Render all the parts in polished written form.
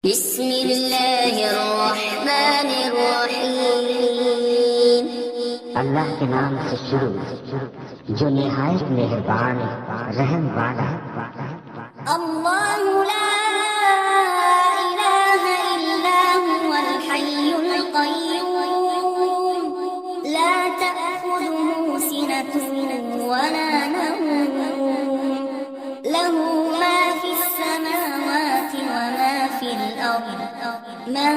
بسم اللہ الرحمن الرحیم۔ اللہ کے نام سے شروع جو نہایت مہربان رحم والا۔ اللہ لا الہ الا هو الحی القیوم لا تأخذه سنة ولا نوم له ما في السماوات وما في الأرض من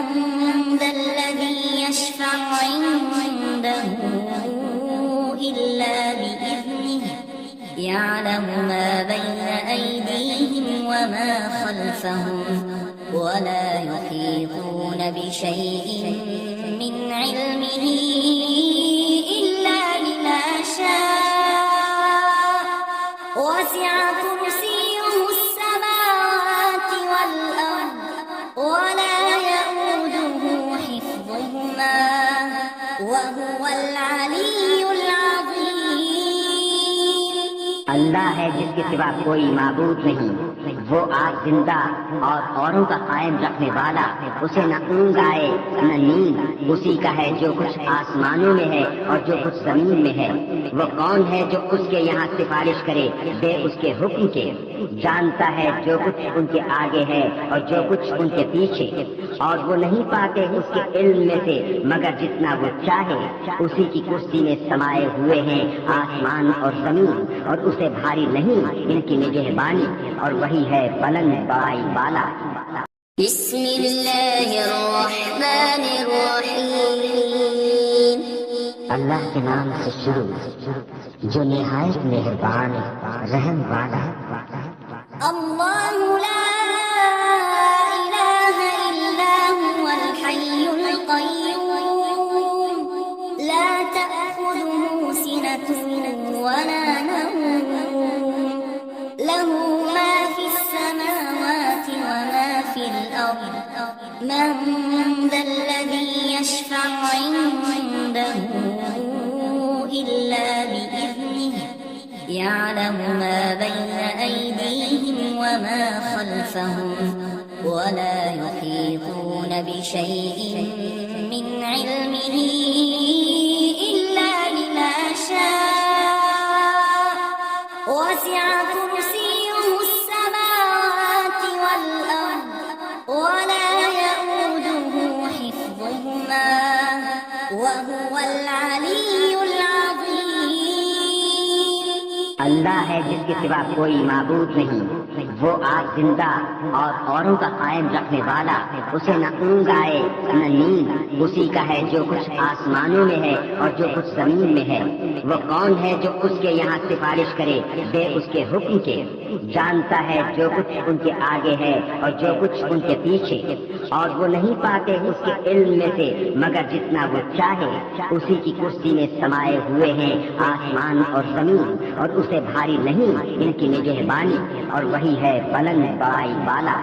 ذا الذي يشفع عنده إلا بإذنه يعلم ما بين أيديهم وما خلفهم ولا يحيطون بشيء من علمه إلا بما شاء وسع كرسيه السماوات والأرض ولا يؤوده حفظهما وهو العلي العظيم۔ اللہ ہے جس کے سوا کوئی معبود نہیں، وہ آج زندہ اور اوروں کا قائم رکھنے والا، اسے نہ اونگ آئے نہ نیند، اسی کا ہے جو کچھ آسمانوں میں ہے اور جو کچھ زمین میں ہے۔ وہ کون ہے جو اس کے یہاں سفارش کرے بے اس کے حکم کے؟ جانتا ہے جو کچھ ان کے آگے ہے اور جو کچھ ان کے پیچھے، اور وہ نہیں پاتے اس کے علم میں سے مگر جتنا وہ چاہے۔ اسی کی کرسی میں سمائے ہوئے ہیں آسمان اور زمین، اور اسے بھاری نہیں ان کی نگہبانی، اور وہی ہے بلند بائی والا۔ بسم اللہ الرحمن الرحیم۔ اللہ کے نام سے شروع جو نہایت مہربان رحم والا۔ اللہ لا الہ الا هو الحی القیوم لا تأخذه سنة ولا نوم له ما في السماوات وما في الأرض من ذا الذي يشفع عنده إلا بإذنه يعلم ما بين أيديهم وما خلفهم ولا يحيطون بشيء من علمه إلا بما شاء وسع كرسيه السماوات والأرض ولا يؤوده حفظهما وهو العلي العظيم۔ اللہ ہے جس کے سوا کوئی معبود نہیں، وہ آج زندہ اور اوروں کا قائم رکھنے والا، اسے نہ اونگ آئے نہ نیند، اسی کا ہے جو کچھ آسمانوں میں ہے اور جو کچھ زمین میں ہے۔ وہ کون ہے جو اس کے یہاں سفارش کرے بے اس کے حکم کے؟ جانتا ہے جو کچھ ان کے آگے ہے اور جو کچھ ان کے پیچھے، اور وہ نہیں پاتے اس کے علم میں سے مگر جتنا وہ چاہے۔ اسی کی کرسی میں سمائے ہوئے ہیں آسمان اور زمین، اور اسے بھاری نہیں ان کی نگہبانی، اور وہی ہے بلند بائی والا۔